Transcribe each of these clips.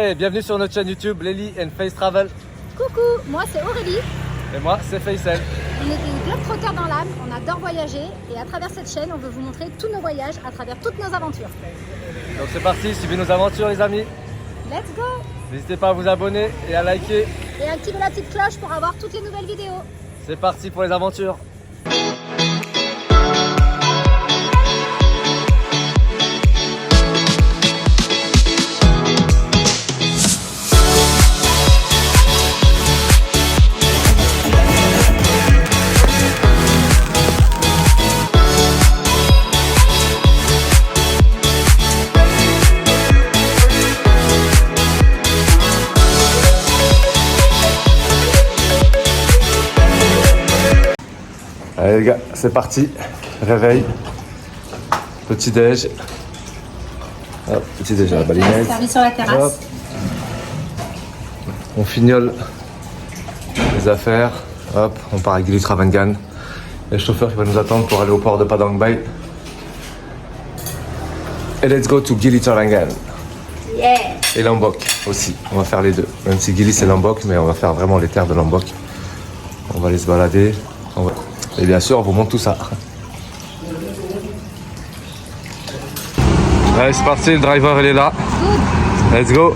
Hey, bienvenue sur notre chaîne YouTube Lely and Face Travel. Coucou, moi c'est Aurélie. Et moi c'est Faisal. On est des globetrotters dans l'âme, on adore voyager et à travers cette chaîne on veut vous montrer tous nos voyages à travers toutes nos aventures. Donc c'est parti, suivez nos aventures les amis. Let's go! N'hésitez pas à vous abonner et à liker. Et activez la petite cloche pour avoir toutes les nouvelles vidéos. C'est parti pour les aventures. Allez les gars, c'est parti. Réveil. Petit déj. Hop, petit déj à la balinette. Servi sur la terrasse. Hop. On fignole les affaires. Hop, on part à Gili Trawangan. Et le chauffeur qui va nous attendre pour aller au port de Padang Bai. Et let's go to Gili Trawangan. Yeah! Et Lombok aussi. On va faire les deux. Même si Gili c'est Lombok, mais on va faire vraiment les terres de Lombok. On va aller se balader. Et bien sûr, on vous montre tout ça. Allez, c'est parti, le driver il est là. Let's go.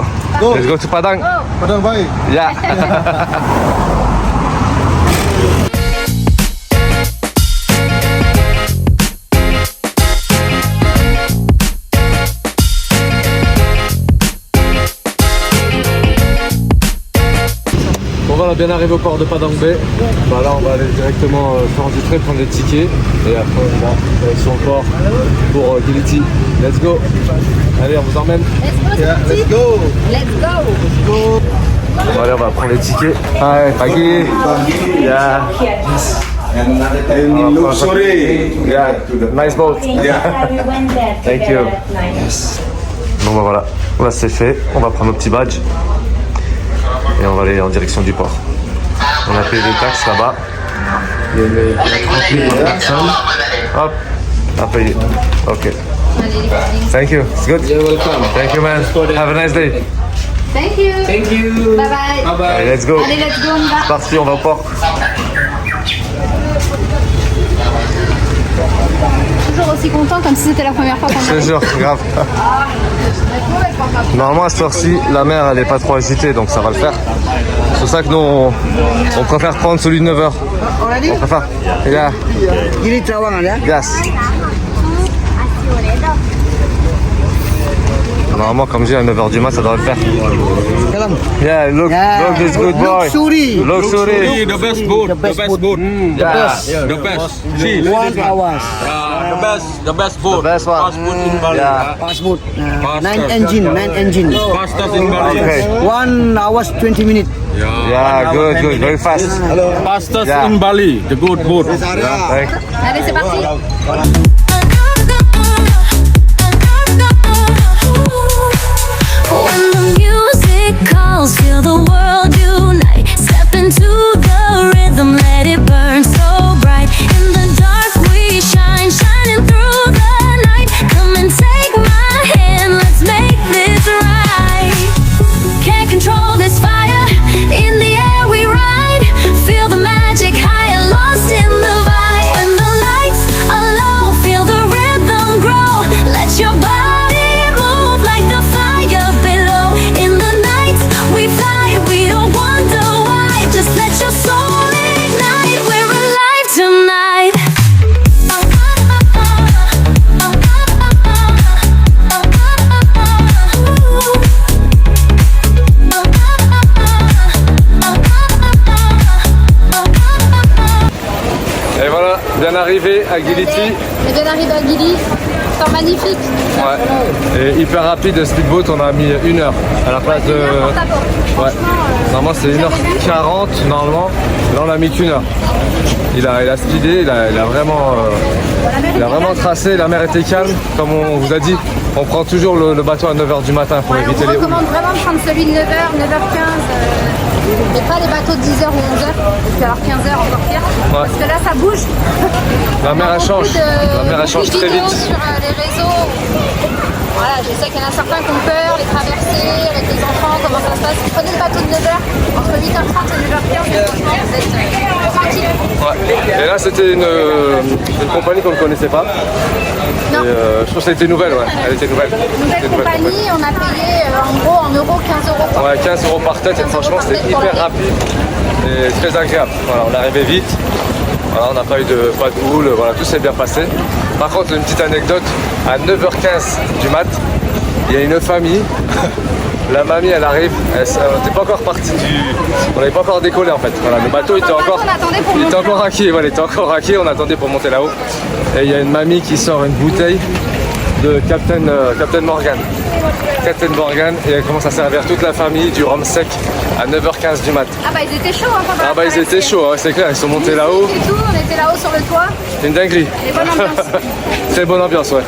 Let's go to Padang. Padang Bai. Yeah. On va bien arriver au port de Padang Bai. Bah là on va aller directement s'enregistrer, prendre les tickets et après on va sur le port pour Giliti. Let's go. Allez, on vous emmène. Let's go! Let's go! Allez, on va prendre les tickets. Hi, pagi. Yeah. And luxury. Yeah. Nice boat. Thank you. Bon bah voilà, là c'est fait. On va prendre nos petits badges et on va aller en direction du port. On a payé les taxes là-bas. Il y a 30 000 personnes. Hop, on a payé. Ok. Thank you. It's good. You're welcome. Thank you, man. Have a nice day. Thank you! Thank you. Bye bye! Bye bye. Allez, let's go. Allez, let's go, on y va! C'est parti, on va au port. Toujours aussi content comme si c'était la première fois qu'on Je te arrive. jure, grave. Normalement, à cette heure-ci, la mer, elle est pas trop agitée, donc ça va le faire. C'est pour ça que nous, on préfère prendre celui de 9h. On préfère. Yeah. Gili Trawangan ya? Yes. Normalement, comme j'ai à 9h du mat, ça doit le faire. Dalam. Yeah, look this good boy. Luxury. Luxury. The best boat. The best boat. Yeah. The best. See, 1 hours. the best boat. The best one. Fast boat in Bali. Yeah. Fast boat. Faster. 9 engine. Fastest in Bali. Okay. 1 hours 20 minutes. Yeah, good, very fast. Fastest Yeah. in Bali. The good boat. Thank you. Allez, c'est parti! When the music calls, feel the world unite. Step into the rhythm, let it burn so bright. In the dark we shine, shining through the night. Come and take my hand, let's make this right. Can't control this fire, in the air we ride. Feel the magic high and lost in the vibe. When the lights are low, feel the rhythm grow. Let your body move like the fire below. In the night we fly, we don't wonder why. Just let your soul ignite. We're alive tonight. Et voilà, bien arrivé à Giliti. On est bien arrivé à Gili. Temps magnifique. Ouais. Et hyper rapide, le speedboat, on a mis 1 heure à la place de. Ouais. Normalement c'est 1h40 normalement. Là on a mis qu'1 heure. Il a speedé, il a vraiment tracé, la mer était calme. Comme on vous a dit, on prend toujours le bateau à 9h du matin pour Ouais, éviter on les houles. recommande vraiment de prendre celui de 9h, 9h15. Mais pas les bateaux de 10h ou 11h. Et puis alors 15h encore pire. Parce que là ça bouge. La mer elle change. La mer elle change très vite. Sur les réseaux. Voilà, je sais qu'il y en a certains qui ont peur, les traversées avec les enfants, comment ça se passe. Prenez le bateau de 9h, entre 8h30 et 9h15, et franchement, vous êtes tranquille. Ouais. Et là, c'était une compagnie qu'on ne connaissait pas. Non. Et, je trouve que c'était nouvelle, ouais. Elle était nouvelle. Nouvelle compagnie, on a payé en gros en euros 15 euros. Ouais, 15 euros par tête, et franchement, c'était hyper rapide et très agréable. Voilà, on est arrivé vite. Voilà, on n'a pas eu de houle, voilà, tout s'est bien passé. Par contre, une petite anecdote, à 9h15 du mat, il y a une famille. La mamie, elle arrive, on n'était pas encore parti on n'avait pas encore décollé en fait. Voilà, le bateau était encore raqué, voilà, il était encore raqué, on attendait pour monter là-haut. Et il y a une mamie qui sort une bouteille de Captain Morgan. Captain Morgan, et elle commence à servir toute la famille du rhum sec à 9h15 du mat. Ah bah ils étaient chauds hein, pendant Ah bah ils étaient chauds, ouais, c'est clair, ils sont montés là-haut. Et tout, on était là-haut sur le toit. C'est une dinguerie. Et bonne ambiance. Très bonne ambiance, ouais.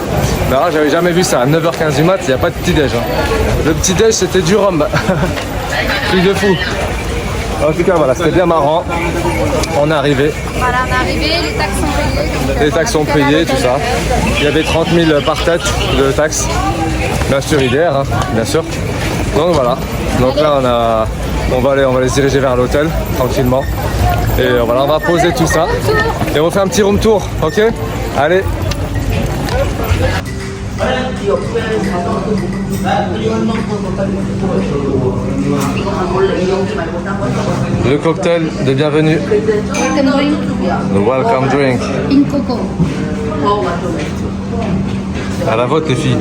Alors, j'avais jamais vu ça, à 9h15 du mat, il n'y a pas de petit-déj. Hein. Le petit-déj, c'était du rhum. Truc de fou. En tout cas, voilà, c'était bien marrant. On est arrivé. Voilà, on est arrivé, les taxes sont payées. Donc, les taxes sont payées, tout ça. Il y avait 30 000 par tête de taxes. Bien sûr, IDR, hein, bien sûr. Donc voilà. Donc là, on va les diriger vers l'hôtel, tranquillement. Et voilà, on va poser tout ça. Et on fait un petit room tour, ok? Allez. Le cocktail de bienvenue. Le welcome drink. Pink coco. À la vôtre les filles.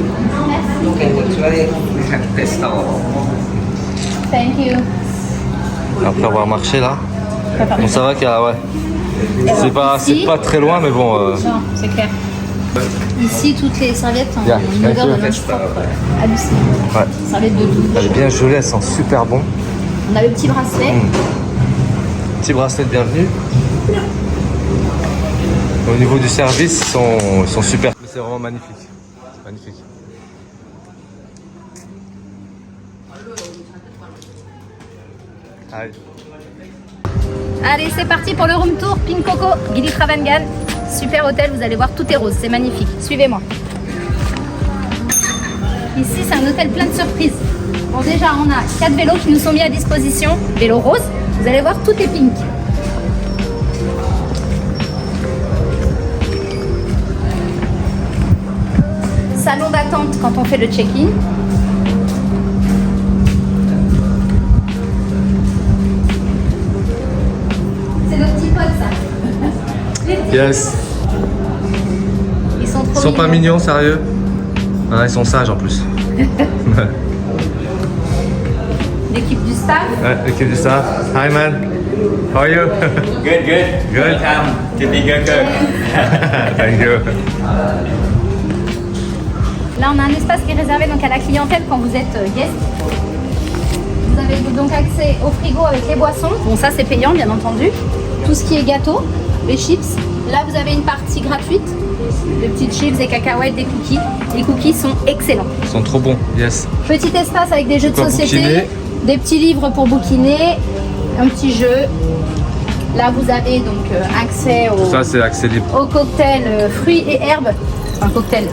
Thank you. Après avoir marché là. Bon, ça va qu'il y a, ouais. C'est pas très loin mais bon. Non, c'est clair. Ici, toutes les serviettes ont Yeah, une odeur de linge propre hallucinante. Ouais. Serviettes de douche. Elle est bien gelée, elle sent super bon. On a le petit bracelet. Petit bracelet de bienvenue. Au niveau du service, ils sont super. C'est vraiment magnifique. C'est magnifique. Allez. Allez, c'est parti pour le room tour. Pink Coco, Gili Travangan. Super hôtel, vous allez voir, tout est rose, c'est magnifique. Suivez-moi. Ici, c'est un hôtel plein de surprises. Bon, déjà, on a 4 vélos qui nous sont mis à disposition. Vélo rose, vous allez voir, tout est pink. Salon d'attente quand on fait le check-in. C'est nos petits potes, ça. Yes. Ils sont trop Ils sont pas mignons, sérieux? Ah, ils sont sages en plus. L'équipe du staff. Ouais, l'équipe du staff. Hi man. How are you? Good, good. Good. Welcome to Big Girl. Thank you. Là, on a un espace qui est réservé donc à la clientèle quand vous êtes guest. Vous avez donc accès au frigo avec les boissons. Bon, ça, c'est payant, bien entendu. Tout ce qui est gâteau, les chips. Là, vous avez une partie gratuite. De petites chips, des cacahuètes, des cookies. Les cookies sont excellents. Ils sont trop bons. Yes. Petit espace avec des jeux de Pour société, bouquiner. des petits livres pour bouquiner, un petit jeu. Là, vous avez donc accès Ça, c'est accès libre. au cocktail fruits et herbes. Un cocktail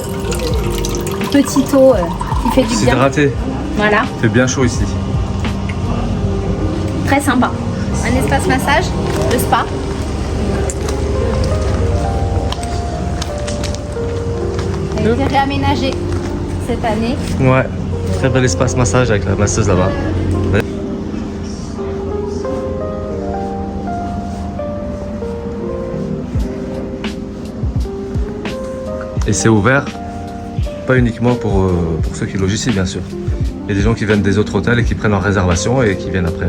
petit eau qui fait du bien. S'hydrater. Voilà, Il fait bien chaud ici. très sympa. Un espace massage, le spa. Il a été réaménagé cette année. Ouais. Très bel espace massage avec la masseuse là-bas. Et c'est ouvert, pas uniquement pour ceux qui logent ici, bien sûr. Il y a des gens qui viennent des autres hôtels et qui prennent leur réservation et qui viennent après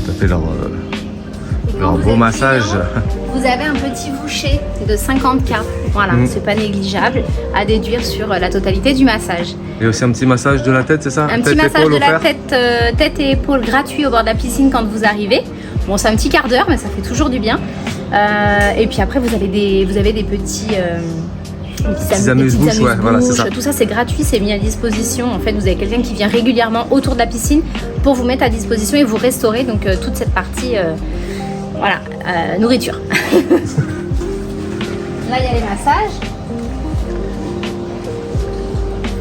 taper leur Quand vous beau êtes massage. client, vous avez un petit boucher de 50K. Voilà, c'est pas négligeable à déduire sur la totalité du massage. Et aussi un petit massage de la tête, c'est ça? Un petit massage de la tête et épaules gratuit au bord de la piscine quand vous arrivez. Bon, c'est un petit quart d'heure, mais ça fait toujours du bien. Et puis après, vous avez des petits... Des amuse-bouches, ouais, voilà, c'est ça. Tout ça, c'est gratuit, c'est mis à disposition. En fait, vous avez quelqu'un qui vient régulièrement autour de la piscine pour vous mettre à disposition et vous restaurer. Donc, toute cette partie, voilà, nourriture. Là, il y a les massages.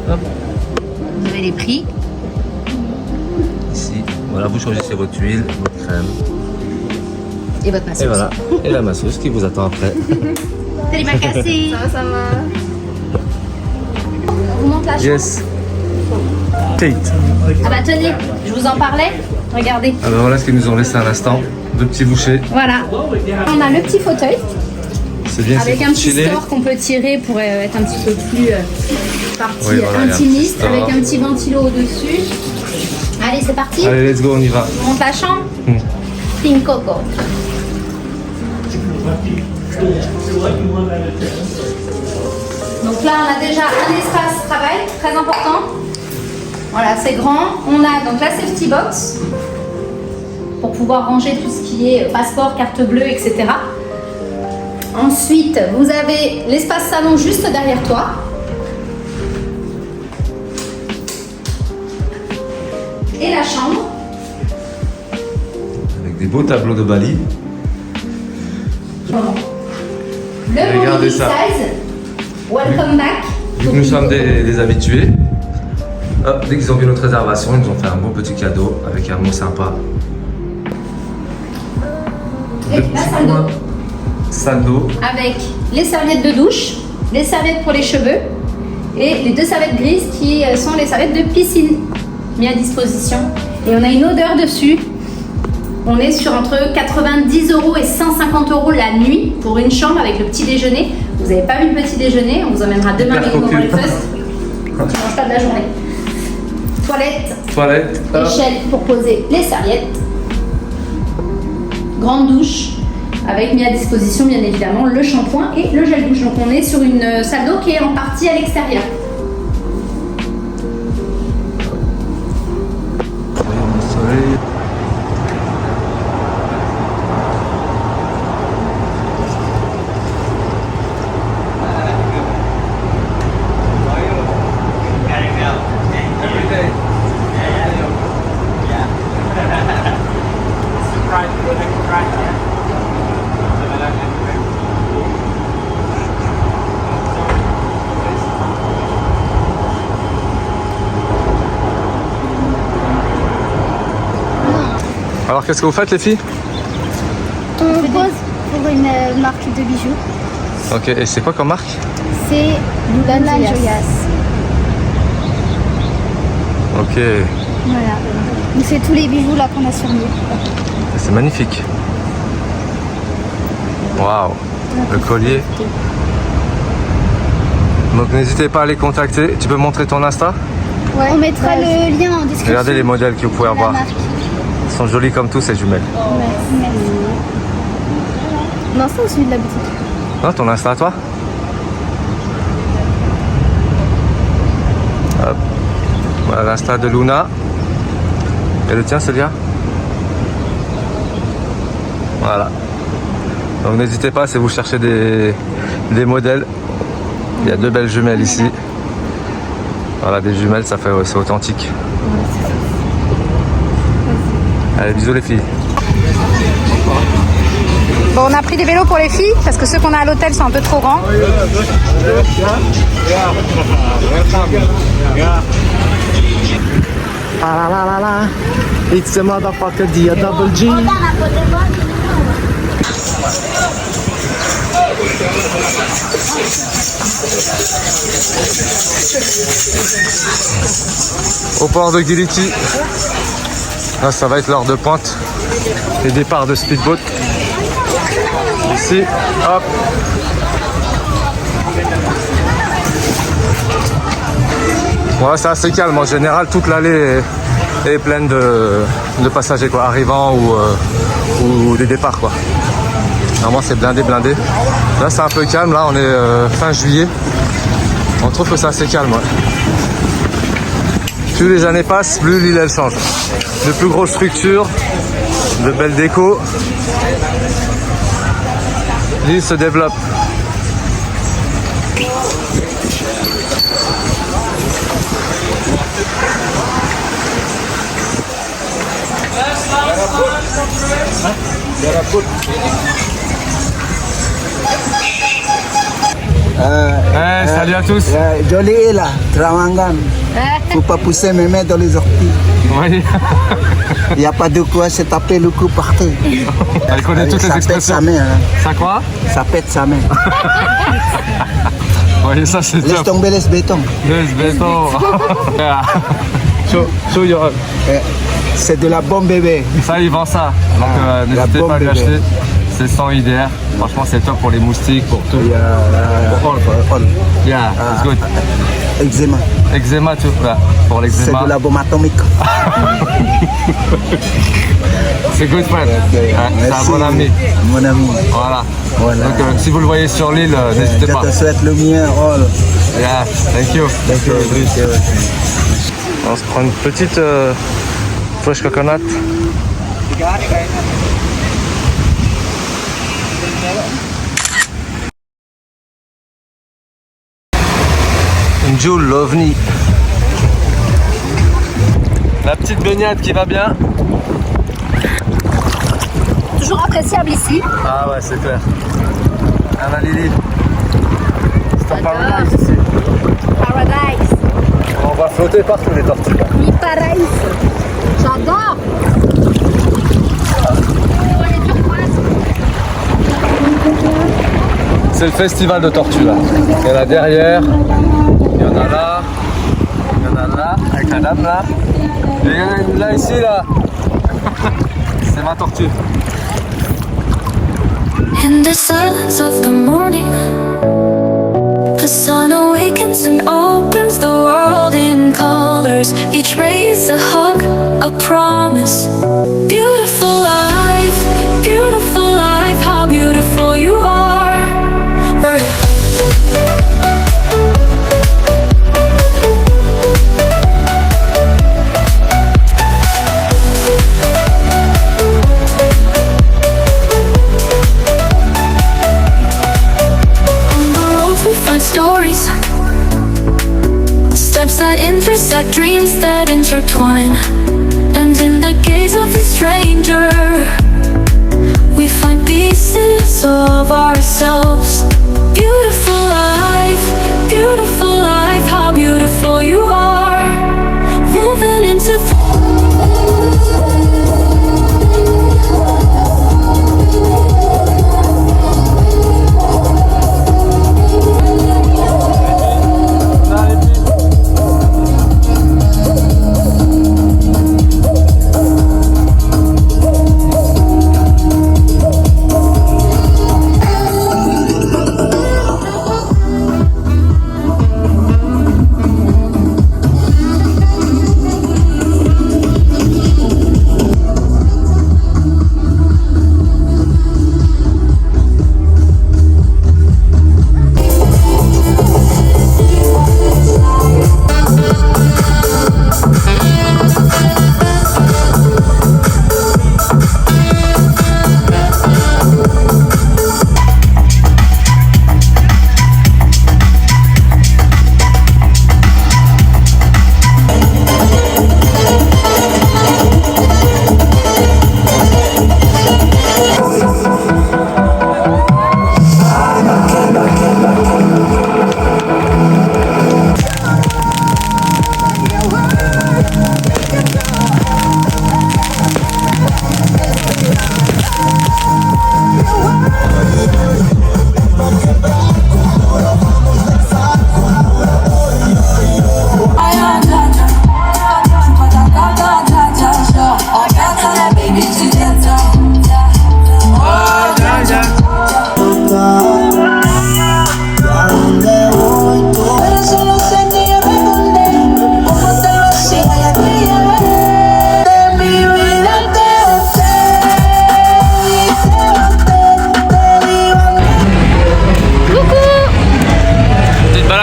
Hop. Vous avez les prix. Ici, voilà, vous choisissez votre huile, votre crème. Et votre masseuse. Et voilà, et la masseuse qui vous attend après. Salut ma cassée. Ça va. On vous montre la chambre. Yes. Kate. Ah bah tenez, je vous en parlais. Regardez. Alors voilà ce qu'ils nous ont laissé à l'instant. Deux petits bouchées. Voilà. On a le petit fauteuil C'est bien, avec c'est un petit stylé. store qu'on peut tirer pour être un petit peu plus partie Oui, voilà, il y a un intimiste, petit store. avec un petit ventilo au-dessus. Allez, c'est parti. Allez, let's go, on y va. On monte la chambre. Hmm. Pink Coco. Donc là, on a déjà un espace travail très important. Voilà, c'est grand. On a donc la safety box pour pouvoir ranger tout ce qui est passeport, carte bleue, etc. Ensuite, vous avez l'espace salon juste derrière toi. Et la chambre. Avec des beaux tableaux de Bali. Le Regardez big ça. size. Welcome back. Vu que nous sommes des habitués, hop, dès qu'ils ont vu notre réservation, ils nous ont fait un beau petit cadeau avec un mot sympa. Et la salle d'eau. Salle d'eau. Avec les serviettes de douche, les serviettes pour les cheveux et les deux serviettes grises qui sont les serviettes de piscine mis à disposition. Et on a une odeur dessus. On est sur entre 90 € et 150 € la nuit pour une chambre avec le petit déjeuner. Vous n'avez pas vu le petit déjeuner, on vous emmènera demain Hyper avec nos cocu. breakfast. Tu ne manges pas de la journée. Toilette. Hop. Échelle pour poser les serviettes. Grande douche avec mis à disposition bien évidemment le shampoing et le gel douche. Donc on est sur une salle d'eau qui est en partie à l'extérieur. Soleil. Alors qu'est-ce que vous faites les filles? On pose pour une marque de bijoux. Ok, et c'est quoi comme marque? C'est Lula Joyas. Ok, Voilà. Donc c'est tous les bijoux là qu'on a sur nous. c'est magnifique. Waouh, le collier. Donc n'hésitez pas à les contacter. Tu peux montrer ton Insta? Ouais. On mettra le lien en description. Regardez les modèles que vous pouvez La avoir. marque. Ils sont jolis comme tous ces jumelles. Merci. L'instant ou celui de la boutique? Non, ton Insta à toi? Hop. Voilà l'Insta de Luna. Et le tien, Célia? Voilà. Donc n'hésitez pas si vous cherchez des modèles. Il y a deux belles jumelles ici. Voilà, des jumelles, ça fait, c'est authentique. Allez, bisous les filles. Bon, on a pris des vélos pour les filles parce que ceux qu'on a à l'hôtel sont un peu trop grands. Ah la la la. It's a motherfucker, the double G. Au port de Giliti. Là, ça va être l'heure de pointe. Les départs de speedboat. Ici, hop. Ouais, c'est assez calme. En général, toute l'allée est pleine de passagers, quoi, arrivant ou des départs, quoi. Normalement, c'est blindé. Là, c'est un peu calme. Là, on est fin juillet. On trouve que c'est assez calme. Ouais. Plus les années passent, plus l'île elle change. De plus grosses structures, de belles décos. L'île se développe. Salut. Salut à tous. Joli est là, Trawangan. Faut pas pousser mes mains dans les orties. Oui. Il n'y a pas de quoi se taper le cou par terre. Elle connaît toutes les Ça pète expressions. sa main. Hein. Ça quoi? Ça pète sa main. Oui, ça c'est Laisse top. tomber les bétons. Laisse béton. Show your... C'est de la bombe bébé. Ça, il vend ça. Donc la n'hésitez bombe pas à lui bébé. acheter. C'est sans IDR. Franchement, c'est top pour les moustiques, pour tout. Yeah, it's good. Eczéma. Eczéma, tu vois. Pour C'est l'eczéma. de la bombe atomique. C'est good friend. C'est un Merci, bon ami. Mon ami. Voilà. Voilà. Donc si vous le voyez sur l'île, n'hésitez Je pas. te souhaite le mien. Oh. Yeah, thank you. On se prend une petite fresh coconut. Une Joule, l'OVNI. La petite baignade qui va bien. Toujours appréciable ici. Ah ouais, c'est clair. Anna Lily. C'est un paradise ici. Paradise. On va flotter partout les tortues. Mi paradise. J'adore. C'est le festival de tortues là. Il y en a derrière, il y en a là, il y en a là, avec la dame là. Et il y en a une là ici là. C'est ma tortue. In the silence of the morning, the sun awakens and opens the world in colors. Each ray is a hug, a promise. Beautiful life, how beautiful you are. Stories, steps that intersect, dreams that intertwine. And in the gaze of a stranger, we find pieces of ourselves. Beautiful life, how beautiful you are. Moving into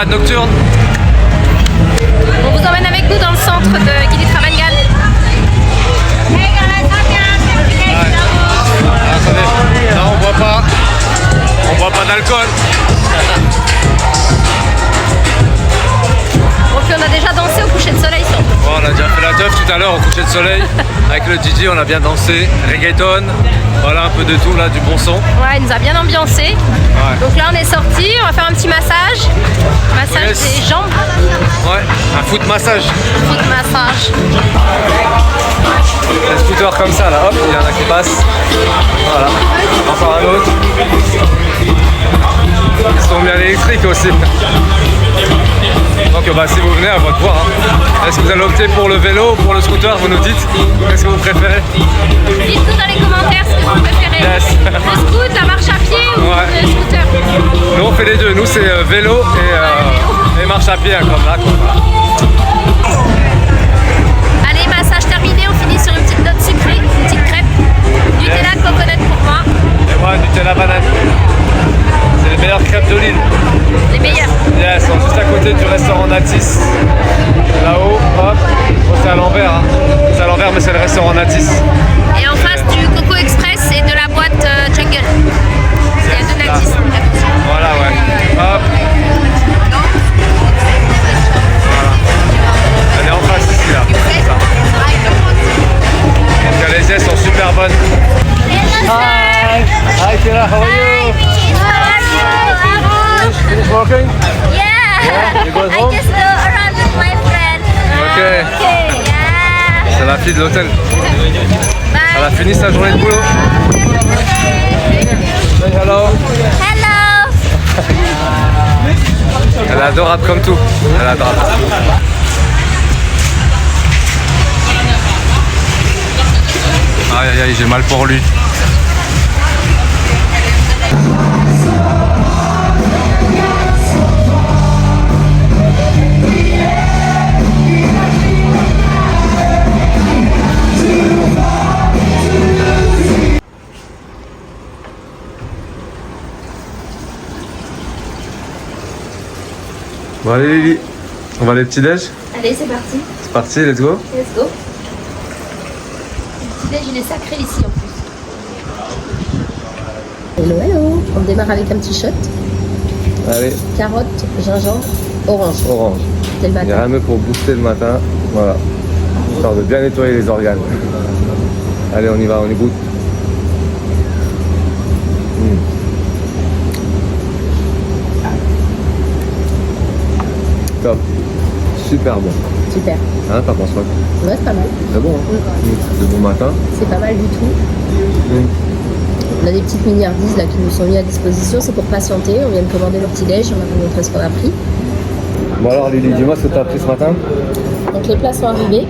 nocturne. On vous emmène avec nous dans le centre de Gili Travangan. Attendez, là on boit pas d'alcool. Donc on a déjà dansé au coucher de soleil surtout. Bon, on a déjà fait la teuf tout à l'heure au coucher de soleil. Avec le DJ on a bien dansé, reggaeton, voilà un peu de tout là, du bon son. Ouais, il nous a bien ambiancé. Ouais. Donc là on est sorti, on va faire un petit massage massage Yes. des jambes. Ouais, un foot massage. Foot massage. Un scooter comme ça là, hop, il y en a qui passent. Voilà, encore un autre. Ils sont bien électriques aussi. Donc bah, si vous venez, à votre voir. Hein. Est-ce que vous allez opter pour le vélo ou pour le scooter? Vous nous dites. Qu'est-ce que vous préférez? Dites-nous dans les commentaires ce que vous préférez. Yes. Le scoot, la marche à pied ou Ouais. le scooter? Nous on fait les deux. Nous c'est vélo et marche à pied hein, comme là. Quoi. Allez, massage terminé, on finit sur une petite note sucrée, une petite crêpe. Nutella coconut pour moi, Et moi Nutella banane. C'est les meilleures crêpes de l'île. les meilleures. Yes, sont juste à côté du restaurant Natis. Là-haut, hop. Bon, c'est à l'envers. Hein. C'est à l'envers mais c'est le restaurant Natis. Et en face du Coco Express et de la boîte Jungle. Il y a de Natis. Voilà, ouais. Hop. Voilà. Elle est en face ici, là. C'est ça. Donc les ailes sont super bonnes. Hi. Hi, Kira, how are you? Finish working? Yeah. You go I home? just go around with my friend. Okay. Okay. Yeah. C'est la fille de l'hôtel. Elle a fini sa journée de boulot. Say hello. Hello. Elle est adorable comme tout. Elle est adorable. Aïe aïe aïe, j'ai mal pour lui. Bon allez Lily, on va aller petit-déj? Allez, c'est parti. C'est parti, let's go. Let's go. Le petit déj, il est sacré ici en plus. Hello, hello. On démarre avec un petit shot. Allez, Carotte, gingembre, orange. orange. C'est le Il n'y a matin. rien de mieux pour booster le matin. Voilà. Histoire de bien nettoyer les organes. Allez, on y va, on y goûte. Top. Super bon. Super. Hein, t'en penses quoi? Ouais, c'est pas mal. C'est bon, hein? C'est bon matin. C'est pas mal du tout. On a des petites milliardises là qui nous sont mis à disposition. C'est pour patienter. On vient de commander le petit déj. On va vous montrer ce qu'on a pris. Bon alors Lily, dis-moi ce que tu as pris ce matin. Donc les plats sont arrivés.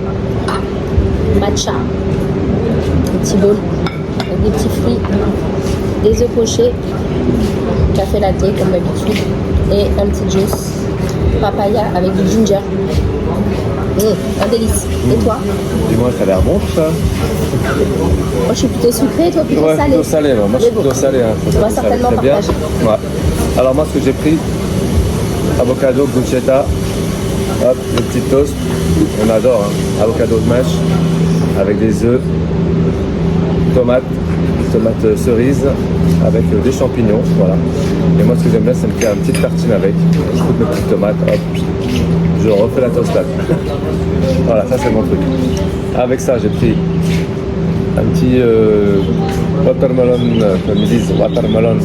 Matcha. Un petit bol avec des petits fruits, des œufs pochés, café latte comme d'habitude et un petit juice papaya avec du ginger. Un délice. Et toi? Dis-moi, ça a l'air bon tout ça. Moi je suis plutôt sucrée, toi plutôt Ouais, salée. plutôt salé. Moi je suis Mais bon, plutôt salé. Hein. on va Ça certainement très bien. partager. Ouais. Alors moi ce que j'ai pris, avocado, bruschetta, hop, le petit toast. On adore, hein. Avocado smash avec des œufs, tomates cerises avec des champignons, voilà. Et moi ce que j'aime bien c'est me faire une petite tartine avec. Je coupe mes petites tomates, hop, je refais la toastade. Voilà, ça c'est mon truc. Avec ça j'ai pris un petit watermelon, comme ils disent, watermelon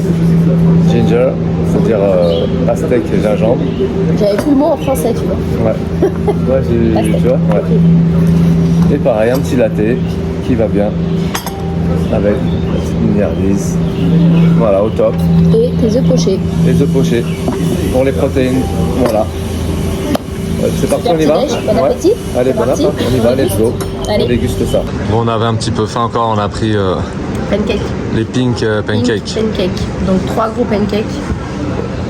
ginger, c'est-à-dire pastèque et gingembre. J'avais plus le mot en français, tu vois. Ouais, ouais tu vois, ouais. Et pareil, un petit latte qui va bien avec la petite milliardise. Voilà, au top. Et tes œufs pochés. Les œufs pochés pour les protéines. Voilà. C'est parti, on y va? Bon appétit. Allez, C'est bon parti. appétit, on y va, let's go. Allez. On déguste ça. Bon, on avait un petit peu faim encore, on a pris Pancake. les pink pancakes. Pink pancake. Donc 3 gros pancakes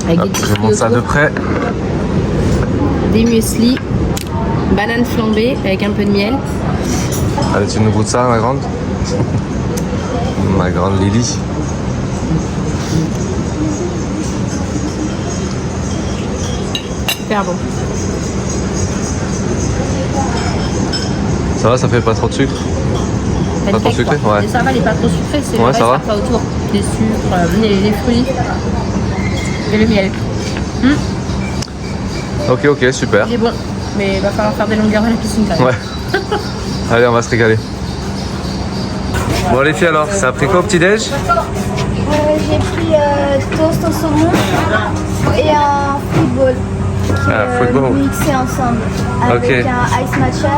avec des petits Je fruits montre ça de autour, près. des muesli, banane flambée avec un peu de miel. Allez, tu nous goûtes ça, ma grande? Ma grande Lily. Super bon. Ça va, ça fait pas trop de sucre? Pas trop Pancake, sucré? quoi. Ouais. Et ça va, il est pas trop sucré, c'est Ouais, le reste ça va. après autour. Les sucres, les fruits et le miel. Ok, super. Il est bon, mais il va falloir faire des longueurs à la piscine quand même. Ouais. Allez, on va se régaler. Bon, les filles, alors, ça a pris quoi au petit-déj? J'ai pris toast au saumon et un fruit ball. football. mixés ensemble. Avec Ok. un ice matcha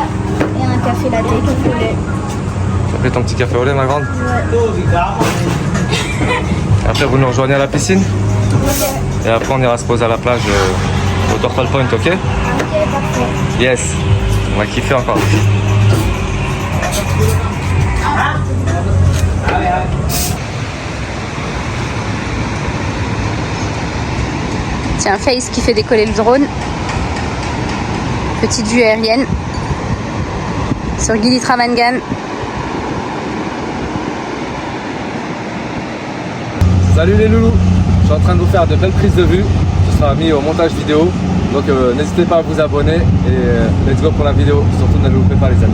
et un café latte, café au lait. Tu as fait ton petit café au lait, ma grande? Et après, vous nous rejoignez à la piscine? Et après, on ira se poser à la plage au Turtle Point, ok? Ok, parfait. Yes. On va kiffer encore. Tiens, Face qui fait décoller le drone. Petite vue aérienne sur Gili Travangan. Salut les loulous, je suis en train de vous faire de belles prises de vue. Ce sera mis au montage vidéo. Donc n'hésitez pas à vous abonner et let's go pour la vidéo. Surtout ne loupez pas les amis.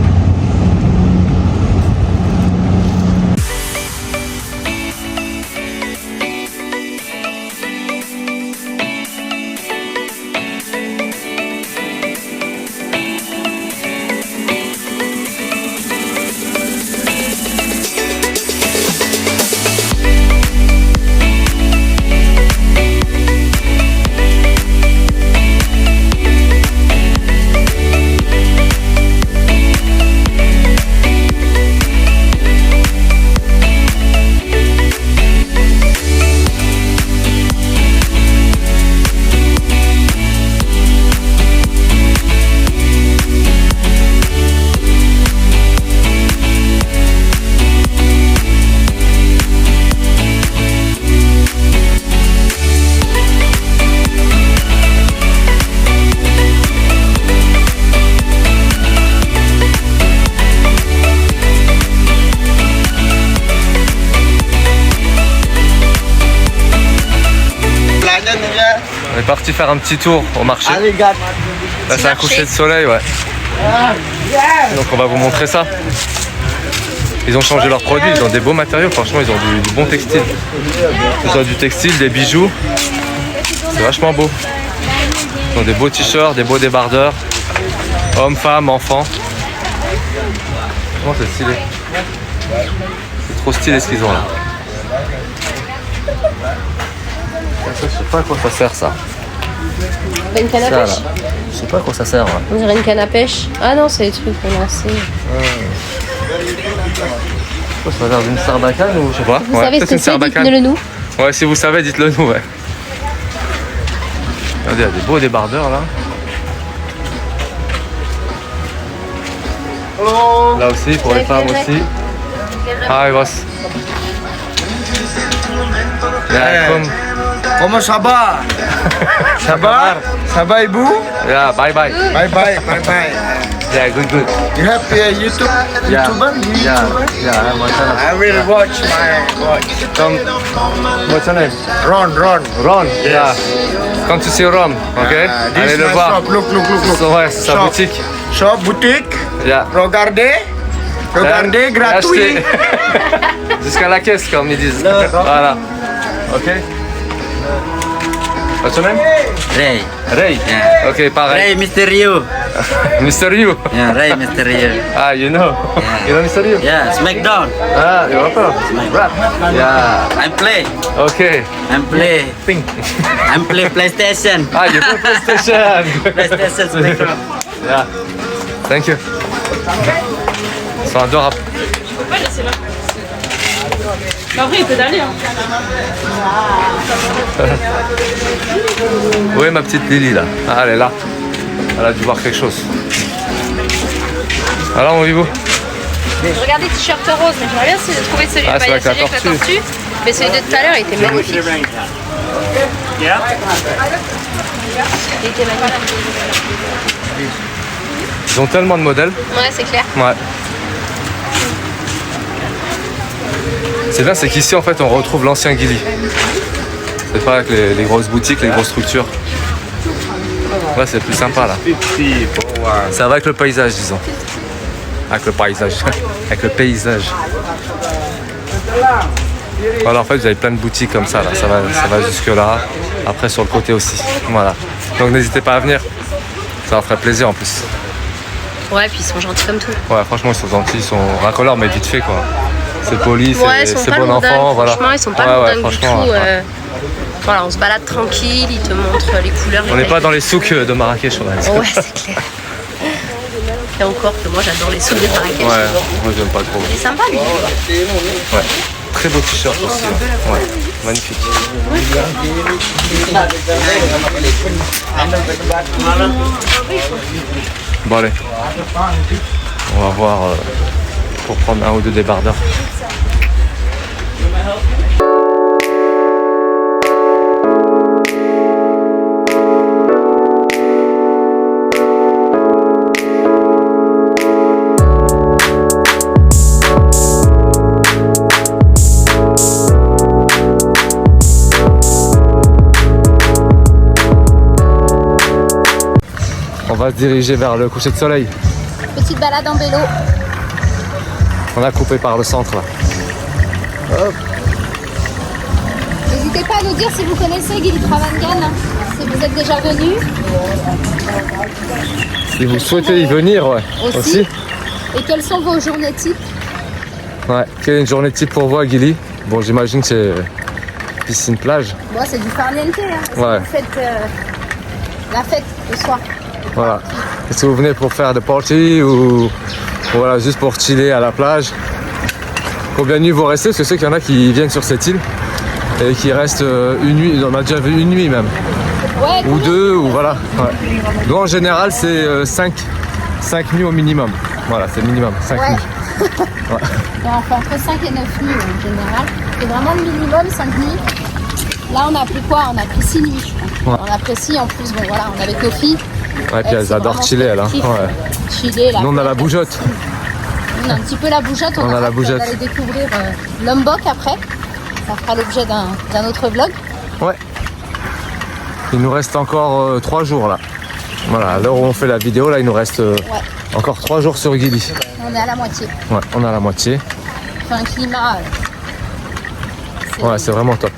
On est parti faire un petit tour au marché. Là c'est un coucher de soleil, ouais. Donc on va vous montrer ça. Ils ont changé leurs produits, ils ont des beaux matériaux, franchement ils ont du bon textile. Ils ont du textile, des bijoux. C'est vachement beau. Ils ont des beaux t-shirts, des beaux débardeurs. Hommes, femmes, enfants. Franchement c'est stylé. C'est trop stylé ce qu'ils ont là. Je sais pas à quoi ça sert ça. Une canne à Ça, pêche. là. Je sais pas à quoi ça sert. Là. On dirait une canne à pêche. Ah non, c'est des trucs pour lancer. Ça a l'air d'une sarbacane ou je sais pas. Vous savez ce que c'est, dites-le nous. Ouais, si vous savez, dites-le nous, ouais. Regardez, il y a des beaux débardeurs là. Là aussi, pour les femmes aussi. Hi, boss. Yeah, come. Comment ça va? Ça va? Ça va, Ibu? Yeah, bye bye. Bye bye, bye bye. Yeah, good, good. You have YouTube? Yeah. YouTuber? Yeah, yeah, I'm on channel. I will watch my watch. Come. What's your name? Ron. Ron. Yeah. Come to see Ron, ok? This Allez is le my voir. shop. Look. Ouais, c'est sa Shop. boutique. Shop, boutique. Yeah. Regardez, gratuit. Achetez. Jusqu'à la caisse, comme ils disent. Voilà. Ok. What's your name? Ray. Ray. Yeah. Ok, pareil. Ray Mysterio. Mr. You. Yeah, Ray Mysterio. Ah, you know. You know Mr. You? Yeah, SmackDown. Ah, le rappeur. Rap. Yeah. I'm play. Ok. I'm play. Ping. I'm play PlayStation. Ah, you play PlayStation. PlayStation SmackDown. Yeah. Thank you. Ils sont adorables. Après, il peut d'aller. Hein. Oui, ma petite Lily là. Ah, elle est là. Elle a dû voir quelque chose. Alors, on y va. Regardez le t-shirt rose, mais j'aimerais bien essayer de trouver celui, Ah, c'est avec la celui avec la tortue. tortue. Mais celui de tout à l'heure, il était magnifique. Il était magnifique. Ils ont tellement de modèles. Ouais, c'est clair. Ouais. C'est bien, c'est qu'ici en fait on retrouve l'ancien Gili. C'est pas avec les grosses boutiques, les grosses structures. Là c'est plus sympa là. Ça va avec le paysage disons. Avec le paysage. Avec le paysage. Voilà, en fait vous avez plein de boutiques comme ça là. Ça va jusque là. Après sur le côté aussi. Voilà. Donc n'hésitez pas à venir. Ça leur ferait plaisir en plus. Ouais, puis ils sont gentils comme tout. Ouais, franchement ils sont gentils, ils sont racoleurs mais vite fait quoi. C'est poli, Ouais, ils sont c'est pas bon lourds enfant, dingues. voilà. Franchement, ils sont pas Ouais, lourds ouais, dingues du franchement, tout. ouais. Voilà, on se balade tranquille, il te montre les couleurs. On n'est pas dans les souks de Marrakech, on va dire. Ouais, c'est clair. Et encore que moi j'adore les souks de Marrakech. Ouais, moi j'aime pas trop. Il est sympa lui. Ouais. Très beau t-shirt aussi. Hein. Ouais, magnifique. Bon allez, on va voir pour prendre un ou deux débardeurs. On va se diriger vers le coucher de soleil. Petite balade en vélo. On a coupé par le centre là. Hop. N'hésitez pas à nous dire si vous connaissez Gili Trawangan, si vous êtes déjà venu. Si vous souhaitez y venir, ouais. Aussi. Et quelles sont vos journées types? Ouais, quelle est une journée type pour vous à Gili? Bon, j'imagine que c'est piscine plage. Bon, c'est du farniente, hein. Ouais. Vous faites la fête le soir. Voilà. Est-ce que vous venez pour faire des parties ou voilà, juste pour chiller à la plage? Combien de nuits vous restez? Parce que je sais qu'il y en a qui viennent sur cette île et qui restent une nuit. On a déjà vu une nuit même. Ouais, Ou deux, ou voilà. Ouais. Nous en général c'est 5 nuits au minimum. Voilà, c'est le minimum, 5 ouais. nuits. Ouais. On fait entre 5 et 9 nuits en général. C'est vraiment le minimum, 5 nuits. Là on a pris quoi? On a pris 6 nuits je crois. Ouais. On apprécie en plus, bon voilà, on est avec nos filles. Ouais, puis elles adorent chiller elle. Hein. Ouais. Chiller, la Nous on a la fête. bougeotte. On a un petit peu la bougeotte, on a la hâte bougeotte. d'aller découvrir Lombok après. Ça fera l'objet d'un autre vlog. Ouais. Il nous reste encore 3 jours là. Voilà, à l'heure où on fait la vidéo, là il nous reste encore 3 jours sur Gili. On est à la moitié. Ouais, on est à la moitié. Enfin, un climat. Ouais, c'est vraiment top.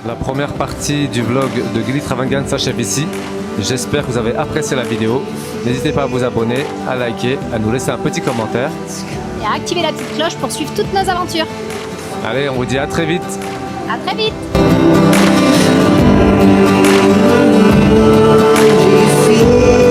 La première partie du vlog de Gili Trawangan s'achève ici. J'espère que vous avez apprécié la vidéo. N'hésitez pas à vous abonner, à liker, à nous laisser un petit commentaire. Et à activer la petite cloche pour suivre toutes nos aventures. Allez, on vous dit à très vite. À très vite. Feel